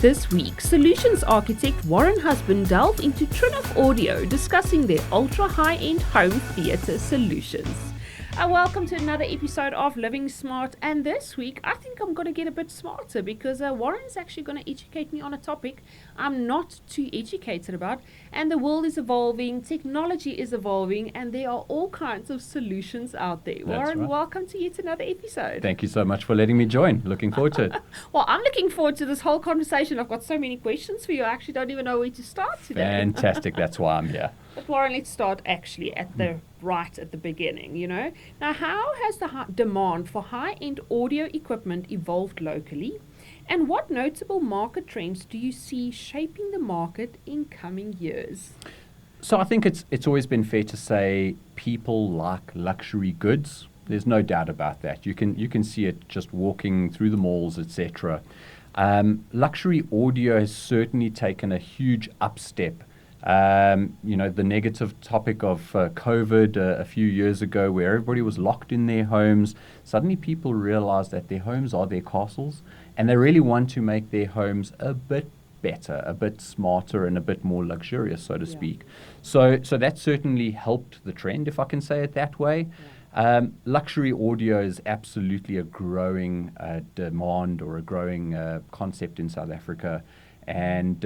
This week, solutions architect Warren Husband delve into Trinnov Audio discussing their ultra high-end home theatre solutions. Welcome to another episode of Living Smart, and this week I think I'm going to get a bit smarter because Warren's actually going to educate me on a topic I'm not too educated about, and the world is evolving, technology is evolving, and there are all kinds of solutions out there. That's Warren, right. Welcome to yet another episode. Thank you so much for letting me join. Looking forward to it. Well, I'm looking forward to this whole conversation. I've got so many questions for you. I actually don't even know where to start today. Fantastic. That's why I'm here. But Warren, let's start actually at the beginning, Now, how has the demand for high-end audio equipment evolved locally? And what notable market trends do you see shaping the market in coming years? So I think it's always been fair to say people like luxury goods. There's no doubt about that. You can see it just walking through the malls, etc. Luxury audio has certainly taken a huge upstep. The negative topic of COVID a few years ago, where everybody was locked in their homes, suddenly people realized that their homes are their castles, and they really want to make their homes a bit better, a bit smarter, and a bit more luxurious, so to speak. So that certainly helped the trend, if I can say it that way. Luxury audio is absolutely a growing demand or a growing concept in South Africa, and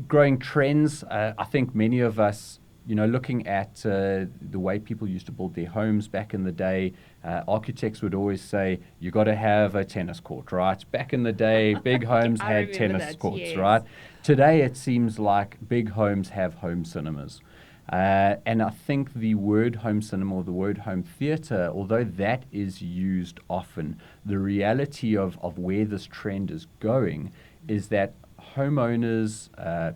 growing trends. I think many of us, looking at the way people used to build their homes back in the day, architects would always say, you got to have a tennis court, right? Back in the day, big homes had tennis courts, yes. right? Today, it seems like big homes have home cinemas. And I think the word home cinema or the word home theatre, although that is used often, the reality of where this trend is going is that homeowners,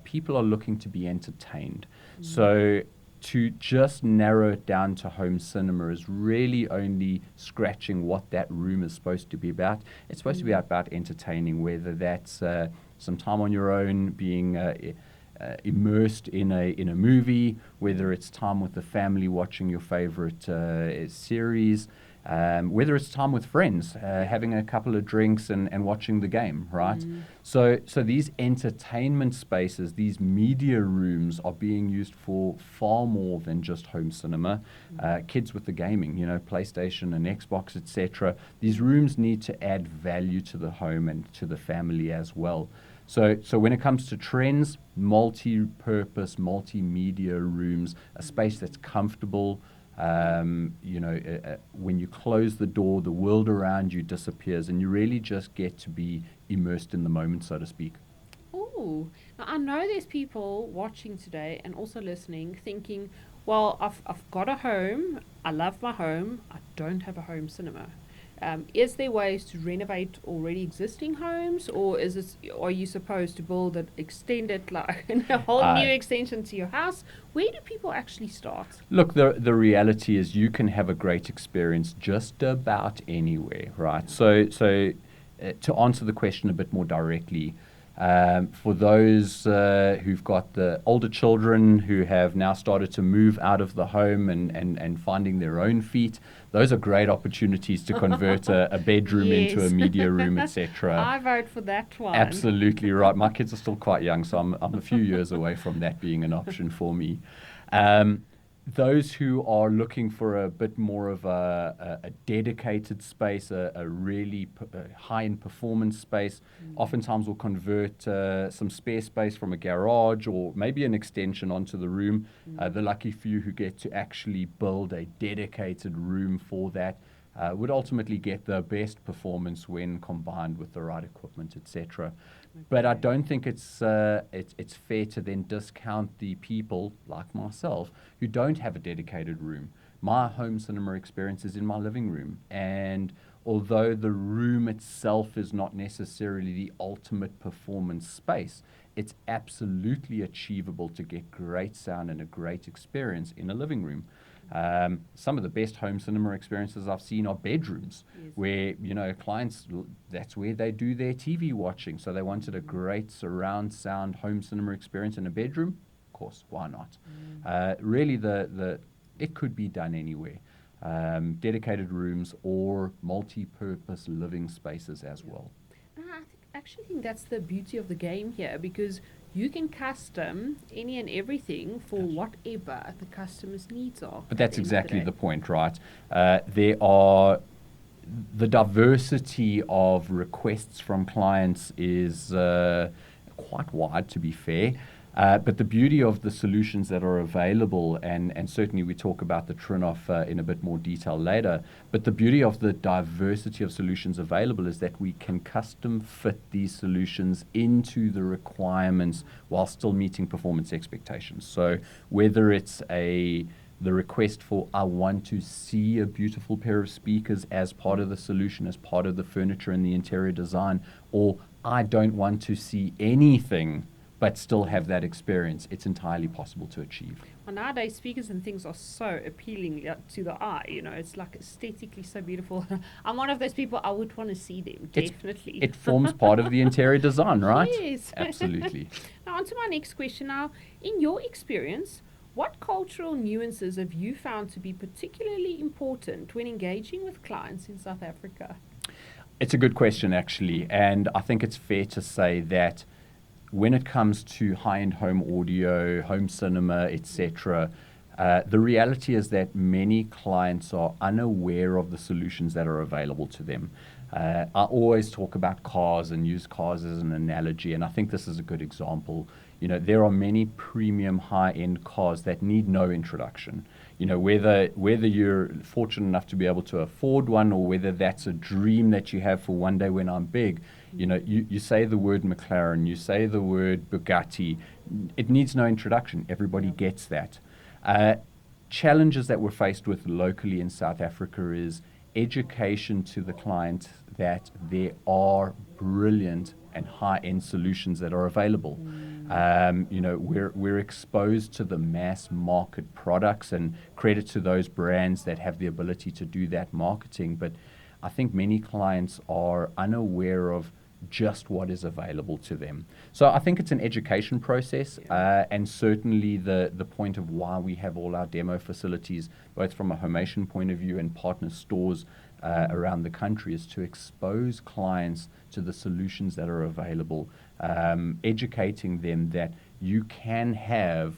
people are looking to be entertained. So to just narrow it down to home cinema is really only scratching what that room is supposed to be about. It's supposed to be about entertaining, whether that's some time on your own, being immersed in a movie, whether it's time with the family watching your favorite series, whether it's time with friends, having a couple of drinks and watching the game, right? So these entertainment spaces, these media rooms are being used for far more than just home cinema. Kids with the gaming, PlayStation and Xbox, etc. These rooms need to add value to the home and to the family as well. So when it comes to trends, multi-purpose, multimedia rooms, a space that's comfortable. When you close the door, the world around you disappears, and you really just get to be immersed in the moment, so to speak. Oh, now I know there's people watching today and also listening thinking, well, I've got a home, I love my home, I don't have a home cinema. Is there ways to renovate already existing homes, or are you supposed to build an extended, a whole new extension to your house? Where do people actually start? Look, the reality is you can have a great experience just about anywhere, right? So to answer the question a bit more directly, for those who've got the older children who have now started to move out of the home and finding their own feet, those are great opportunities to convert a bedroom into a media room, etc. I vote for that one. Absolutely right. My kids are still quite young, so I'm a few years away from that being an option for me. Those who are looking for a bit more of a dedicated space, a really high-end performance space, oftentimes will convert some spare space from a garage or maybe an extension onto the room. The lucky few who get to actually build a dedicated room for that would ultimately get the best performance when combined with the right equipment, etc. But I don't think it's fair to then discount the people like myself who don't have a dedicated room. My home cinema experience is in my living room, and although the room itself is not necessarily the ultimate performance space, it's absolutely achievable to get great sound and a great experience in a living room. Some of the best home cinema experiences I've seen are bedrooms, where, clients, that's where they do their TV watching. So they wanted a great surround sound home cinema experience in a bedroom. Of course, why not? Really, it could be done anywhere. Dedicated rooms or multi-purpose living spaces as well. I think actually think that's the beauty of the game here, because you can custom any and everything for whatever the customer's needs are. But that's exactly the point, right? The diversity of requests from clients is quite wide, to be fair. But the beauty of the solutions that are available, and certainly we talk about the Trinnov in a bit more detail later, but the beauty of the diversity of solutions available is that we can custom fit these solutions into the requirements while still meeting performance expectations. So whether it's the request for, I want to see a beautiful pair of speakers as part of the solution, as part of the furniture and the interior design, or I don't want to see anything but still have that experience, it's entirely possible to achieve. Well, nowadays, speakers and things are so appealing to the eye. It's like aesthetically so beautiful. I'm one of those people, I would want to see them, definitely. It forms part of the interior design, right? Yes. Absolutely. Now, on to my next question. Now, in your experience, what cultural nuances have you found to be particularly important when engaging with clients in South Africa? It's a good question, actually. And I think it's fair to say that when it comes to high-end home audio, home cinema, etc., the reality is that many clients are unaware of the solutions that are available to them. I always talk about cars and use cars as an analogy, and I think this is a good example. There are many premium high-end cars that need no introduction. Whether you're fortunate enough to be able to afford one, or whether that's a dream that you have for one day when I'm big, you say the word McLaren, you say the word Bugatti, it needs no introduction. Everybody gets that. Challenges that we're faced with locally in South Africa is education to the client that there are brilliant and high-end solutions that are available. We're exposed to the mass market products, and credit to those brands that have the ability to do that marketing. But I think many clients are unaware of just what is available to them. So I think it's an education process, and certainly the point of why we have all our demo facilities, both from a Homemation point of view and partner stores around the country, is to expose clients to the solutions that are available, educating them that you can have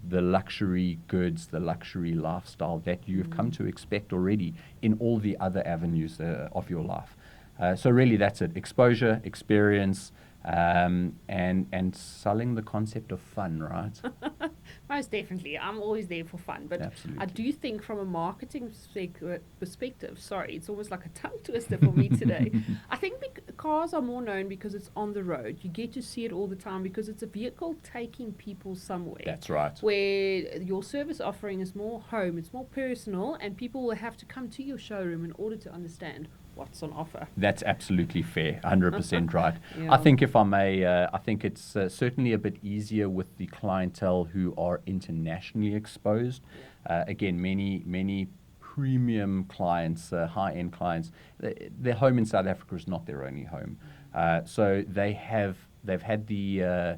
the luxury goods, the luxury lifestyle that you've come to expect already in all the other avenues of your life. So really that's it. Exposure, experience, and selling the concept of fun, right? Most definitely. I'm always there for fun. But Absolutely. I do think from a marketing perspective, it's almost like a tongue twister for me today. I think cars are more known because it's on the road. You get to see it all the time because it's a vehicle taking people somewhere. That's right. Where your service offering is more home, it's more personal, and people will have to come to your showroom in order to understand what's on offer. That's absolutely fair, 100% right. Yeah. I think if I may, I think it's certainly a bit easier with the clientele who are internationally exposed. Again, many premium clients, high-end clients, their home in South Africa is not their only home. So they've had the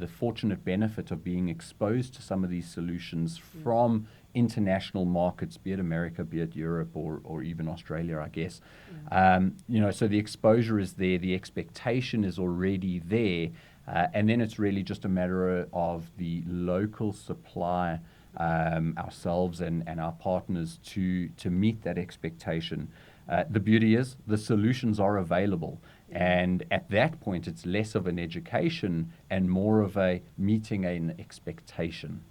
fortunate benefit of being exposed to some of these solutions from international markets, be it America, be it Europe, or even Australia, I guess. So the exposure is there, the expectation is already there, and then it's really just a matter of the local supply, ourselves and our partners to meet that expectation. The beauty is the solutions are available. And at that point, it's less of an education and more of a meeting an expectation.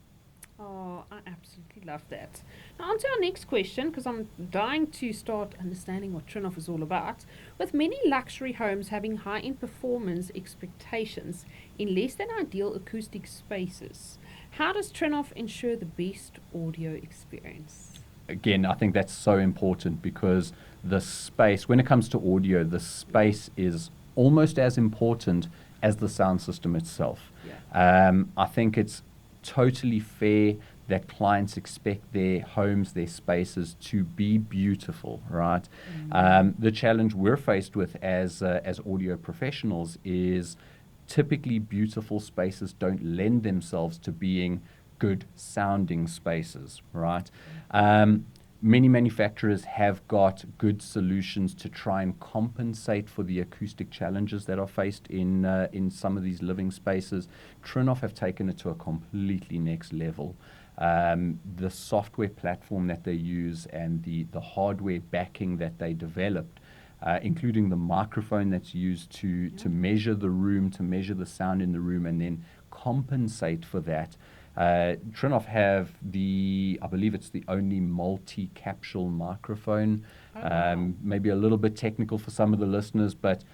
Oh, I absolutely love that. Now, on to our next question, because I'm dying to start understanding what Trinnov is all about. With many luxury homes having high-end performance expectations in less than ideal acoustic spaces, how does Trinnov ensure the best audio experience? Again, I think that's so important because the space, when it comes to audio, the space is almost as important as the sound system itself. I think it's totally fair that clients expect their homes, their spaces to be beautiful, right? The challenge we're faced with as audio professionals is typically beautiful spaces don't lend themselves to being good sounding spaces, right? Many manufacturers have got good solutions to try and compensate for the acoustic challenges that are faced in some of these living spaces. Trinnov have taken it to a completely next level. The software platform that they use and the hardware backing that they developed, including the microphone that's used to measure the room, to measure the sound in the room, and then compensate for that. Trinnov have I believe it's the only multi-capsule microphone. Oh, wow. Maybe a little bit technical for some of the listeners, but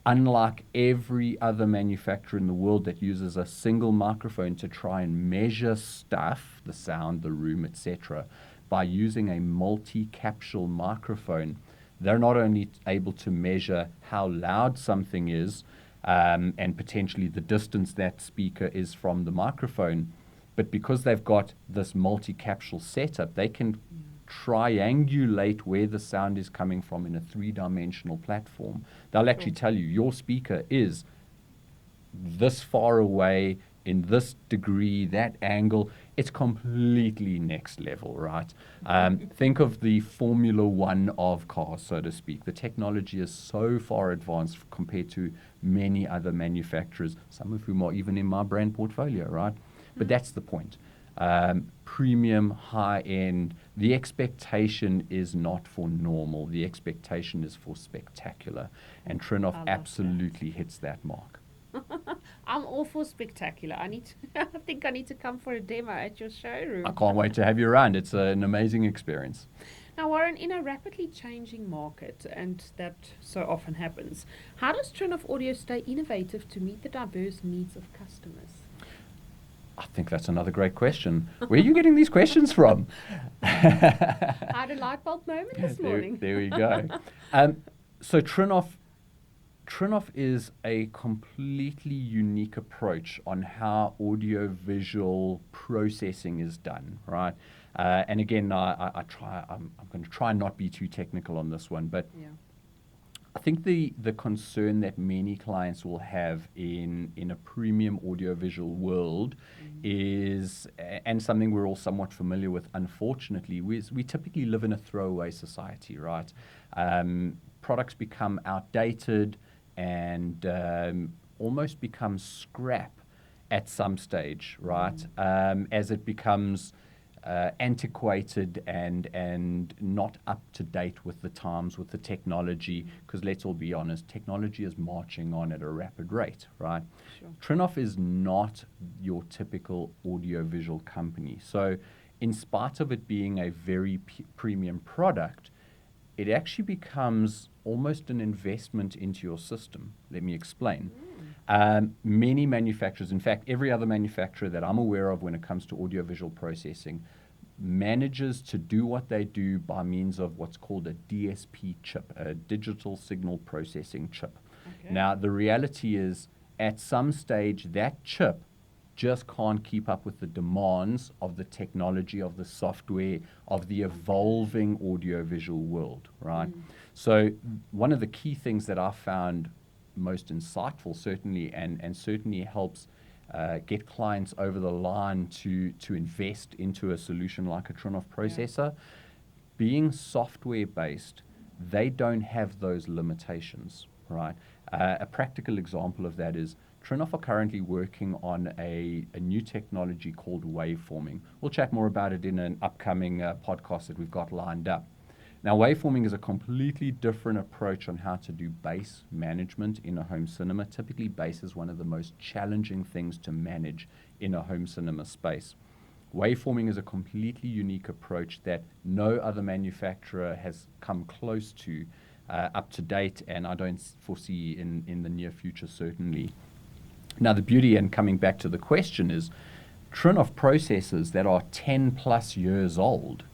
unlike every other manufacturer in the world that uses a single microphone to try and measure stuff, the sound, the room, etc., by using a multi-capsule microphone, they're not only able to measure how loud something is and potentially the distance that speaker is from the microphone, but because they've got this multi-capsule setup, they can triangulate where the sound is coming from in a three-dimensional platform. They'll actually tell you your speaker is this far away, in this degree, that angle. It's completely next level, right? Think of the Formula One of cars, so to speak. The technology is so far advanced compared to many other manufacturers, some of whom are even in my brand portfolio, right? But that's the point. Premium, high-end, the expectation is not for normal. The expectation is for spectacular. And Trinnov absolutely hits that mark. I'm all for spectacular. I think I need to come for a demo at your showroom. I can't wait to have you around. It's an amazing experience. Now, Warren, in a rapidly changing market, and that so often happens, how does Trinnov Audio stay innovative to meet the diverse needs of customers? I think that's another great question. Where are you getting these questions from? I had a light bulb moment this morning. There we go. So Trinnov is a completely unique approach on how audio-visual processing is done, right? And again, I'm going to try and not be too technical on this one, but I think the concern that many clients will have in a premium audiovisual world is, and something we're all somewhat familiar with, unfortunately, we typically live in a throwaway society, right? Products become outdated and almost become scrap at some stage, right? As it becomes antiquated and not up to date with the times, with the technology, because let's all be honest, technology is marching on at a rapid rate, right? Sure. Trinnov is not your typical audiovisual company. So in spite of it being a very premium product, it actually becomes almost an investment into your system. Let me explain. Many manufacturers, in fact, every other manufacturer that I'm aware of when it comes to audiovisual processing, manages to do what they do by means of what's called a DSP chip, a digital signal processing chip. Okay. Now, the reality is, at some stage, that chip just can't keep up with the demands of the technology, of the software, of the evolving audiovisual world, right? So one of the key things that I found most insightful, certainly, and certainly helps get clients over the line to invest into a solution like a Trinnov processor, being software-based, they don't have those limitations, right? A practical example of that is Trinnov are currently working on a new technology called waveforming. We'll chat more about it in an upcoming podcast that we've got lined up. Now, waveforming is a completely different approach on how to do bass management in a home cinema. Typically, bass is one of the most challenging things to manage in a home cinema space. Waveforming is a completely unique approach that no other manufacturer has come close to up to date, and I don't foresee in the near future, certainly. Now, the beauty, and coming back to the question, is Trinnov processors that are 10 plus years old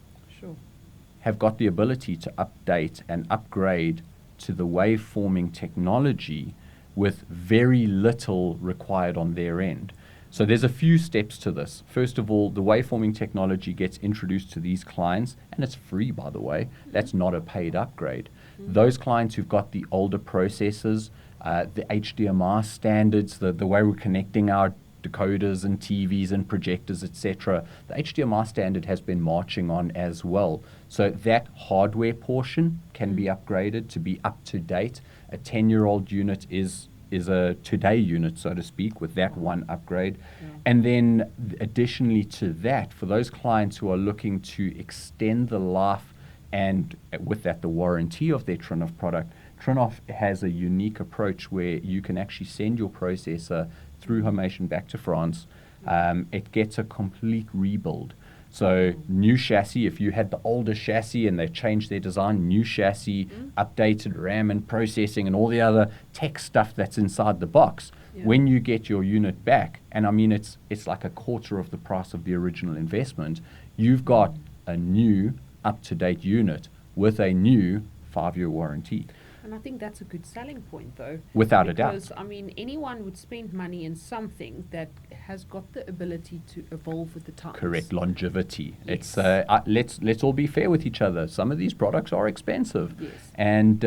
have got the ability to update and upgrade to the waveforming technology with very little required on their end. So there's a few steps to this. First of all, the waveforming technology gets introduced to these clients, and it's free, by the way. That's not a paid upgrade. Those clients who've got the older processors, the HDMI standards, the way we're connecting our decoders and TVs and projectors, etc., the HDMI standard has been marching on as well. So that hardware portion can be upgraded to be up to date. A 10-year-old unit is a today unit, so to speak, with that one upgrade. And then additionally to that, for those clients who are looking to extend the life and with that the warranty of their Trinnov product, Trinnov has a unique approach where you can actually send your processor through Homemation back to France. It gets a complete rebuild. So new chassis, if you had the older chassis and they've changed their design, new chassis, updated RAM and processing and all the other tech stuff that's inside the box, when you get your unit back, and I mean it's like a quarter of the price of the original investment, you've got a new up-to-date unit with a new 5-year warranty. And I think that's a good selling point, though. Without a doubt. Because, I mean, anyone would spend money in something that has got the ability to evolve with the times. Correct, longevity. Yes. It's let's all be fair with each other. Some of these products are expensive. Yes. And,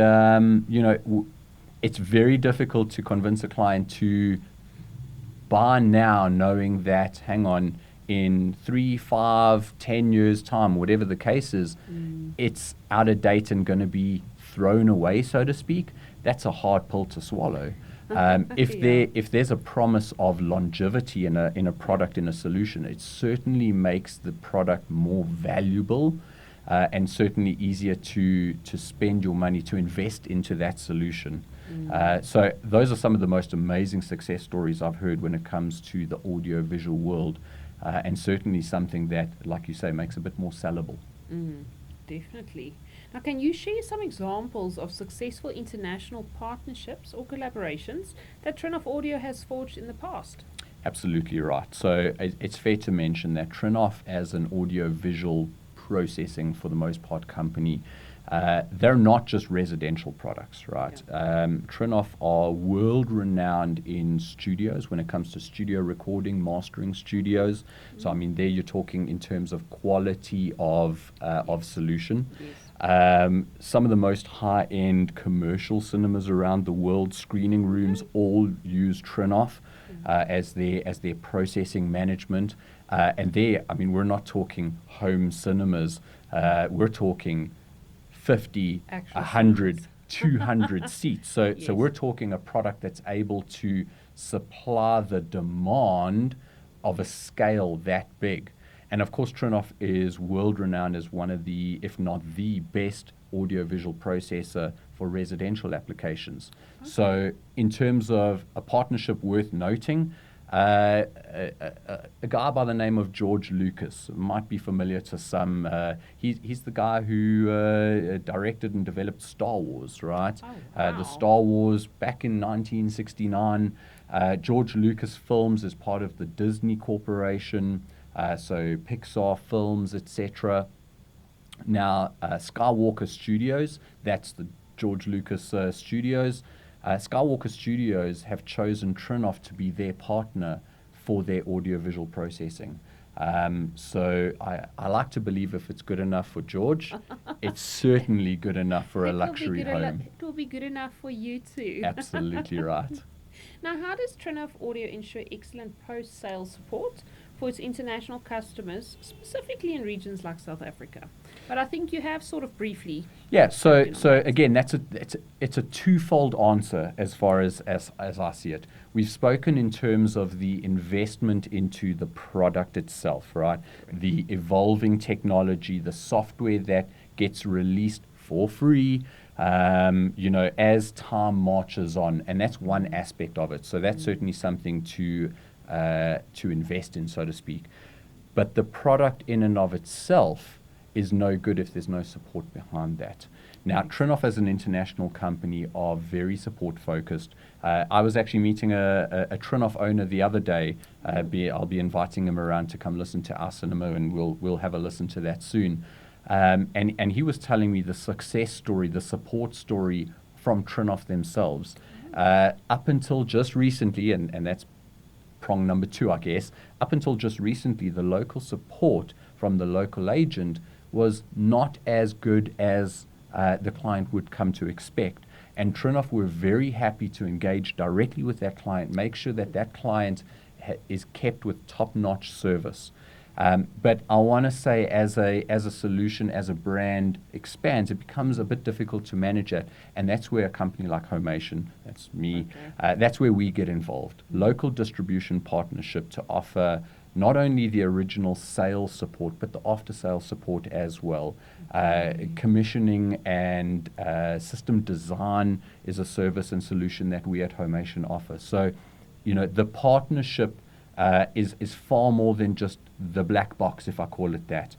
it's very difficult to convince a client to buy now knowing that, hang on, in 3, 5, 10 years' time, whatever the case is, it's out of date and going to be thrown away, so to speak. That's a hard pill to swallow. If there's a promise of longevity in a product, in a solution, it certainly makes the product more valuable and certainly easier to spend your money to invest into that solution. So those are some of the most amazing success stories I've heard when it comes to the audio-visual world, and certainly something that, like you say, makes a bit more sellable. Definitely. Now, can you share some examples of successful international partnerships or collaborations that Trinnov Audio has forged in the past? Absolutely right. So it's fair to mention that Trinnov, as an audio-visual processing, for the most part, company, they're not just residential products, right? Trinnov are world-renowned in studios when it comes to studio recording, mastering studios. So, I mean, there you're talking in terms of quality of solution. Yes. Some of the most high-end commercial cinemas around the world, screening rooms, all use Trinnov as their processing management. And there, I mean, we're not talking home cinemas. We're talking 50, Actual 100, cinemas. 200 seats. So Yes. so we're talking a product that's able to supply the demand of a scale that big. And of course, Trinnov is world-renowned as one of the, if not the best audio-visual processor for residential applications. Okay. So in terms of a partnership worth noting, a guy by the name of George Lucas might be familiar to some. He's the guy who directed and developed Star Wars, right? Oh, wow. The Star Wars back in 1969. George Lucas Films is part of the Disney Corporation, so Pixar Films, etc. Now, Skywalker Studios, that's the George Lucas Studios. Skywalker Studios have chosen Trinnov to be their partner for their audiovisual processing. So I like to believe if it's good enough for George, it's certainly good enough for a luxury home. It will be good enough for you too. Absolutely right. Now, how does Trinnov Audio ensure excellent post-sale support for its international customers, specifically in regions like South Africa? But I think you have sort of briefly. Yeah, so again, it's a twofold answer as far as I see it. We've spoken in terms of the investment into the product itself, right? The evolving technology, the software that gets released for free, as time marches on, and that's one aspect of it. So that's certainly something to invest in, so to speak. But the product in and of itself is no good if there's no support behind that. Now, Trinnov as an international company are very support focused. I was actually meeting a Trinnov owner the other day. I'll be inviting him around to come listen to our cinema, and we'll have a listen to that soon. And he was telling me the success story, the support story from Trinnov themselves. Up until just recently, and that's prong number 2, I guess, up until just recently, the local support from the local agent was not as good as the client would come to expect. And Trinnov were very happy to engage directly with that client, make sure that that client is kept with top-notch service. But I want to say, as a solution, as a brand expands, it becomes a bit difficult to manage it, and that's where a company like Homemation, that's me, that's where we get involved. Local distribution partnership to offer not only the original sales support, but the after-sales support as well. Commissioning and system design is a service and solution that we at Homemation offer. So, the partnership is far more than just the black box, if I call it that.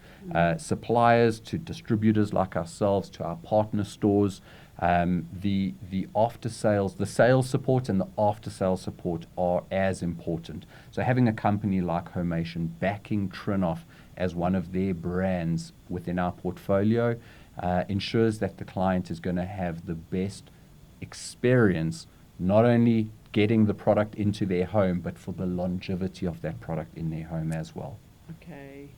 Suppliers to distributors like ourselves, to our partner stores, the after sales, the sales support and the after sales support are as important. So having a company like Homemation backing Trinnov as one of their brands within our portfolio ensures that the client is going to have the best experience, not only getting the product into their home, but for the longevity of that product in their home as well. Okay.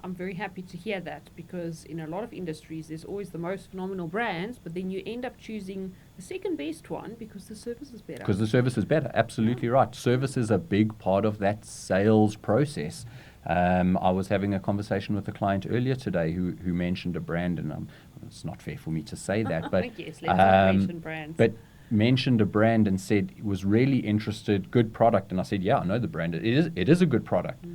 I'm very happy to hear that, because in a lot of industries there's always the most phenomenal brands, but then you end up choosing the second best one because the service is better. Because the service is better, absolutely right. Service is a big part of that sales process. I was having a conversation with a client earlier today who mentioned a brand, and it's not fair for me to say that, but yes, let's not mention brands. But mentioned a brand and said he was really interested, good product, and I said, yeah, I know the brand. It is a good product,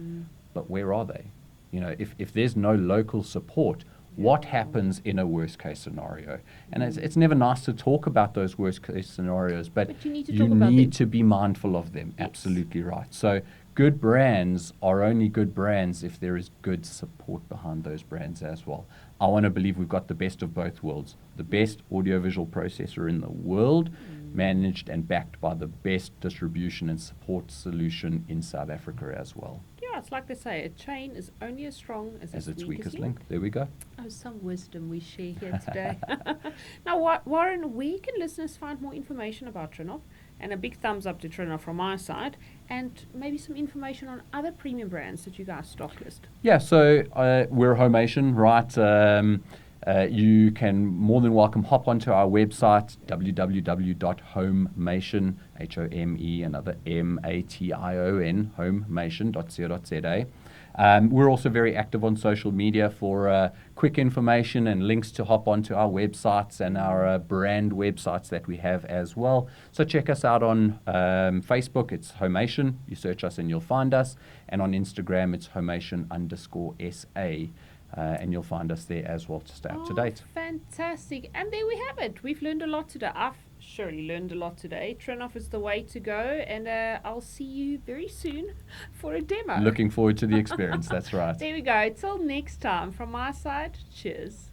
but where are they? If there's no local support, what happens in a worst case scenario? And it's never nice to talk about those worst case scenarios, but you need to you talk about need them. to be mindful of them. Yes. Absolutely right. So good brands are only good brands if there is good support behind those brands as well. I want to believe we've got the best of both worlds. The best audiovisual processor in the world, managed and backed by the best distribution and support solution in South Africa as well. Yeah, it's like they say, a chain is only as strong as its weakest link. There we go. Oh, some wisdom we share here today. Now, Warren, where can listeners find more information about Trinnov? And a big thumbs up to Trinnov from my side, and maybe some information on other premium brands that you guys stock list. Yeah, so we're Homemation, right? You can more than welcome hop onto our website, www.homemation, H-O-M-E, another M-A-T-I-O-N, homemation.co.za. We're also very active on social media for quick information and links to hop onto our websites and our brand websites that we have as well. So check us out on Facebook, it's Homemation. You search us and you'll find us. And on Instagram, it's Homemation_SA. And you'll find us there as well to stay up to date. Fantastic. And there we have it. We've learned a lot today. I've surely learned a lot today. Trinnov is the way to go, and I'll see you very soon for a demo. Looking forward to the experience. That's right. There we go. Till next time, from my side, cheers.